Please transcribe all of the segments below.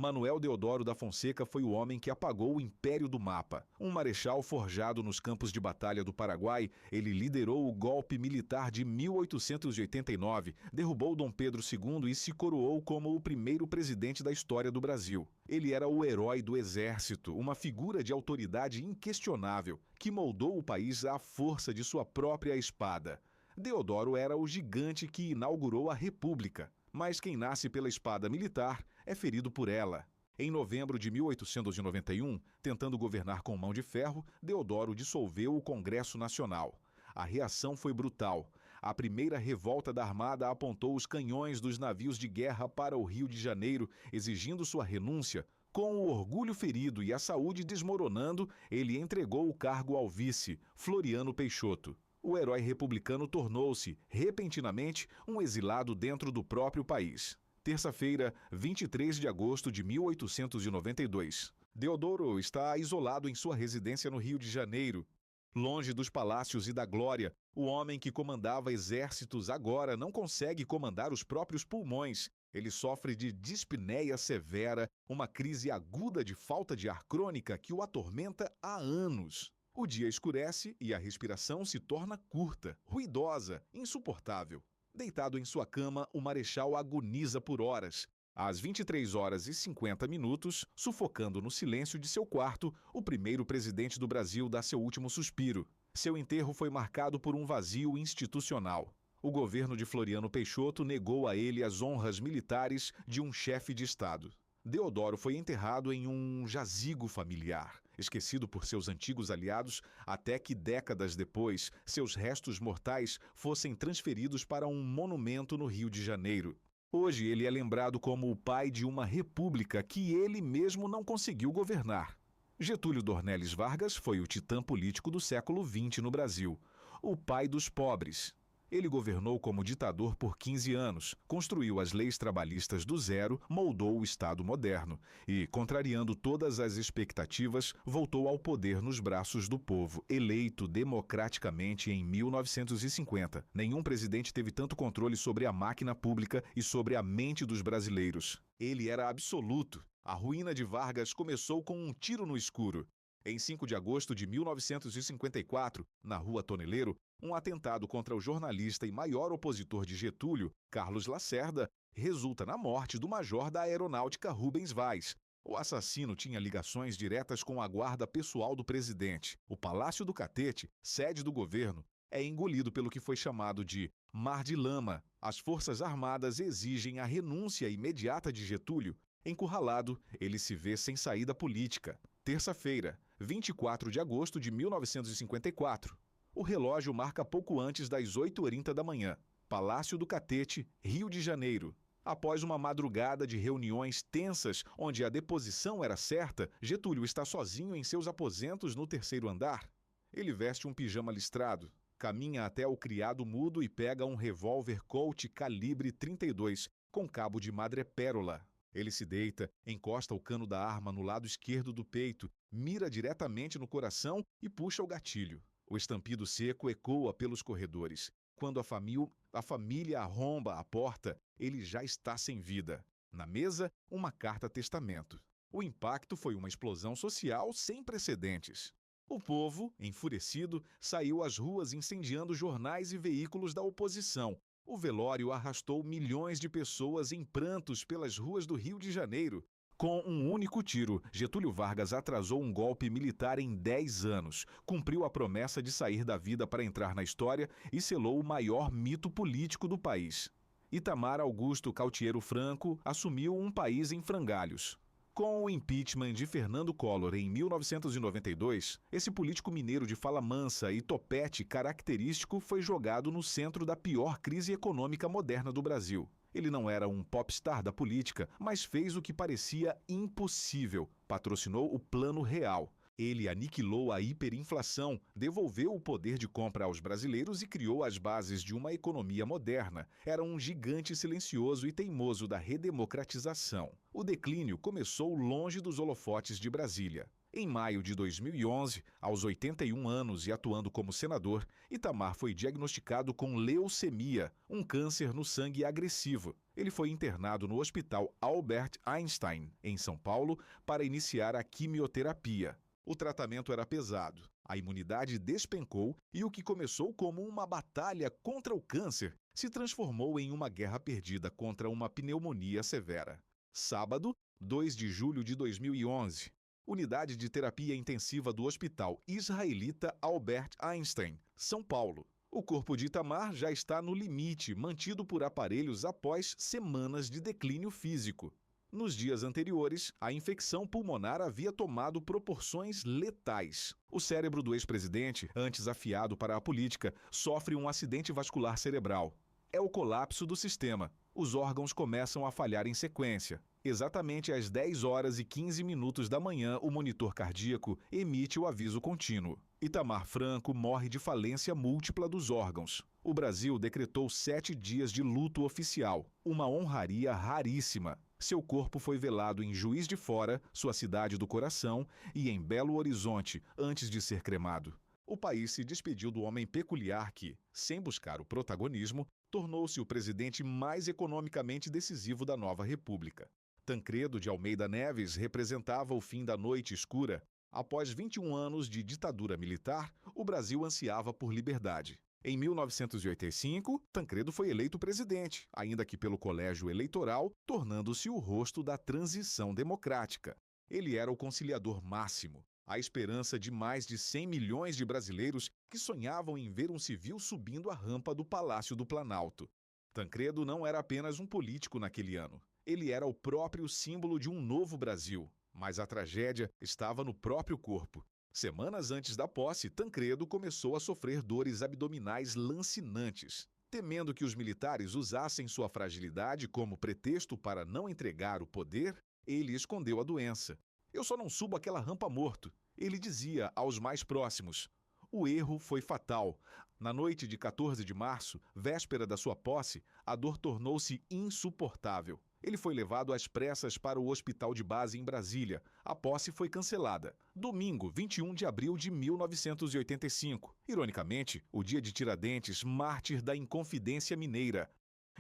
Manuel Deodoro da Fonseca foi o homem que apagou o Império do mapa. Um marechal forjado nos campos de batalha do Paraguai, ele liderou o golpe militar de 1889, derrubou Dom Pedro II e se coroou como o primeiro presidente da história do Brasil. Ele era o herói do exército, uma figura de autoridade inquestionável, que moldou o país à força de sua própria espada. Deodoro era o gigante que inaugurou a República. Mas quem nasce pela espada militar é ferido por ela. Em novembro de 1891, tentando governar com mão de ferro, Deodoro dissolveu o Congresso Nacional. A reação foi brutal. A primeira revolta da Armada apontou os canhões dos navios de guerra para o Rio de Janeiro, exigindo sua renúncia. Com o orgulho ferido e a saúde desmoronando, ele entregou o cargo ao vice, Floriano Peixoto. O herói republicano tornou-se, repentinamente, um exilado dentro do próprio país. Terça-feira, 23 de agosto de 1892. Deodoro está isolado em sua residência no Rio de Janeiro. Longe dos palácios e da glória, o homem que comandava exércitos agora não consegue comandar os próprios pulmões. Ele sofre de dispneia severa, uma crise aguda de falta de ar crônica que o atormenta há anos. O dia escurece e a respiração se torna curta, ruidosa, insuportável. Deitado em sua cama, o marechal agoniza por horas. Às 23h50, sufocando no silêncio de seu quarto, o primeiro presidente do Brasil dá seu último suspiro. Seu enterro foi marcado por um vazio institucional. O governo de Floriano Peixoto negou a ele as honras militares de um chefe de Estado. Deodoro foi enterrado em um jazigo familiar, esquecido por seus antigos aliados, até que décadas depois, seus restos mortais fossem transferidos para um monumento no Rio de Janeiro. Hoje ele é lembrado como o pai de uma república que ele mesmo não conseguiu governar. Getúlio Dornelles Vargas foi o titã político do século XX no Brasil, o pai dos pobres. Ele governou como ditador por 15 anos, construiu as leis trabalhistas do zero, moldou o Estado moderno e, contrariando todas as expectativas, voltou ao poder nos braços do povo, eleito democraticamente em 1950. Nenhum presidente teve tanto controle sobre a máquina pública e sobre a mente dos brasileiros. Ele era absoluto. A ruína de Vargas começou com um tiro no escuro. Em 5 de agosto de 1954, na Rua Toneleiro, um atentado contra o jornalista e maior opositor de Getúlio, Carlos Lacerda, resulta na morte do major da Aeronáutica Rubens Vaz. O assassino tinha ligações diretas com a guarda pessoal do presidente. O Palácio do Catete, sede do governo, é engolido pelo que foi chamado de Mar de Lama. As Forças Armadas exigem a renúncia imediata de Getúlio. Encurralado, ele se vê sem saída política. Terça-feira, 24 de agosto de 1954. O relógio marca pouco antes das 8h30 da manhã. Palácio do Catete, Rio de Janeiro. Após uma madrugada de reuniões tensas, onde a deposição era certa, Getúlio está sozinho em seus aposentos no 3º andar. Ele veste um pijama listrado, caminha até o criado mudo e pega um revólver Colt calibre 32, com cabo de madrepérola. Ele se deita, encosta o cano da arma no lado esquerdo do peito, mira diretamente no coração e puxa o gatilho. O estampido seco ecoa pelos corredores. Quando a família arromba a porta, ele já está sem vida. Na mesa, uma carta-testamento. O impacto foi uma explosão social sem precedentes. O povo, enfurecido, saiu às ruas incendiando jornais e veículos da oposição. O velório arrastou milhões de pessoas em prantos pelas ruas do Rio de Janeiro. Com um único tiro, Getúlio Vargas atrasou um golpe militar em 10 anos, cumpriu a promessa de sair da vida para entrar na história e selou o maior mito político do país. Itamar Augusto Cautiero Franco assumiu um país em frangalhos. Com o impeachment de Fernando Collor em 1992, esse político mineiro de fala mansa e topete característico foi jogado no centro da pior crise econômica moderna do Brasil. Ele não era um popstar da política, mas fez o que parecia impossível. Patrocinou o Plano Real. Ele aniquilou a hiperinflação, devolveu o poder de compra aos brasileiros e criou as bases de uma economia moderna. Era um gigante silencioso e teimoso da redemocratização. O declínio começou longe dos holofotes de Brasília. Em maio de 2011, aos 81 anos e atuando como senador, Itamar foi diagnosticado com leucemia, um câncer no sangue agressivo. Ele foi internado no Hospital Albert Einstein, em São Paulo, para iniciar a quimioterapia. O tratamento era pesado, a imunidade despencou e o que começou como uma batalha contra o câncer se transformou em uma guerra perdida contra uma pneumonia severa. Sábado, 2 de julho de 2011. Unidade de terapia intensiva do Hospital Israelita Albert Einstein, São Paulo. O corpo de Itamar já está no limite, mantido por aparelhos após semanas de declínio físico. Nos dias anteriores, a infecção pulmonar havia tomado proporções letais. O cérebro do ex-presidente, antes afiado para a política, sofre um acidente vascular cerebral. É o colapso do sistema. Os órgãos começam a falhar em sequência. Exatamente às 10 horas e 15 minutos da manhã, o monitor cardíaco emite o aviso contínuo. Itamar Franco morre de falência múltipla dos órgãos. O Brasil decretou 7 dias de luto oficial, uma honraria raríssima. Seu corpo foi velado em Juiz de Fora, sua cidade do coração, e em Belo Horizonte, antes de ser cremado. O país se despediu do homem peculiar que, sem buscar o protagonismo, tornou-se o presidente mais economicamente decisivo da nova república. Tancredo de Almeida Neves representava o fim da noite escura. Após 21 anos de ditadura militar, o Brasil ansiava por liberdade. Em 1985, Tancredo foi eleito presidente, ainda que pelo colégio eleitoral, tornando-se o rosto da transição democrática. Ele era o conciliador máximo, a esperança de mais de 100 milhões de brasileiros que sonhavam em ver um civil subindo a rampa do Palácio do Planalto. Tancredo não era apenas um político naquele ano. Ele era o próprio símbolo de um novo Brasil, mas a tragédia estava no próprio corpo. Semanas antes da posse, Tancredo começou a sofrer dores abdominais lancinantes. Temendo que os militares usassem sua fragilidade como pretexto para não entregar o poder, ele escondeu a doença. "Eu só não subo aquela rampa morto", ele dizia aos mais próximos. O erro foi fatal. Na noite de 14 de março, véspera da sua posse, a dor tornou-se insuportável. Ele foi levado às pressas para o hospital de base em Brasília. A posse foi cancelada. Domingo, 21 de abril de 1985. Ironicamente, o dia de Tiradentes, mártir da Inconfidência Mineira.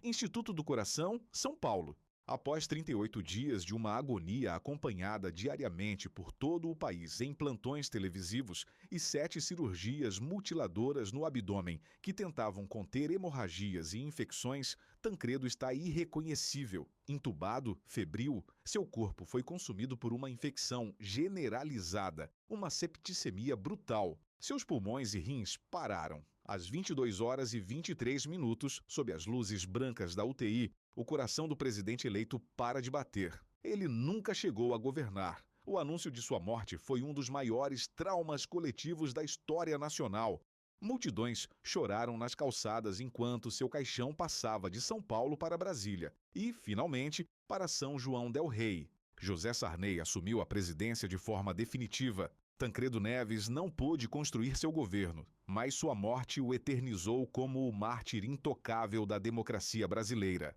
Instituto do Coração, São Paulo. Após 38 dias de uma agonia acompanhada diariamente por todo o país em plantões televisivos e 7 cirurgias mutiladoras no abdômen que tentavam conter hemorragias e infecções, Tancredo está irreconhecível. Entubado, febril, seu corpo foi consumido por uma infecção generalizada, uma septicemia brutal. Seus pulmões e rins pararam. Às 22 horas e 23 minutos, sob as luzes brancas da UTI, o coração do presidente eleito para de bater. Ele nunca chegou a governar. O anúncio de sua morte foi um dos maiores traumas coletivos da história nacional. Multidões choraram nas calçadas enquanto seu caixão passava de São Paulo para Brasília e, finalmente, para São João del Rei. José Sarney assumiu a presidência de forma definitiva. Tancredo Neves não pôde construir seu governo, mas sua morte o eternizou como o mártir intocável da democracia brasileira.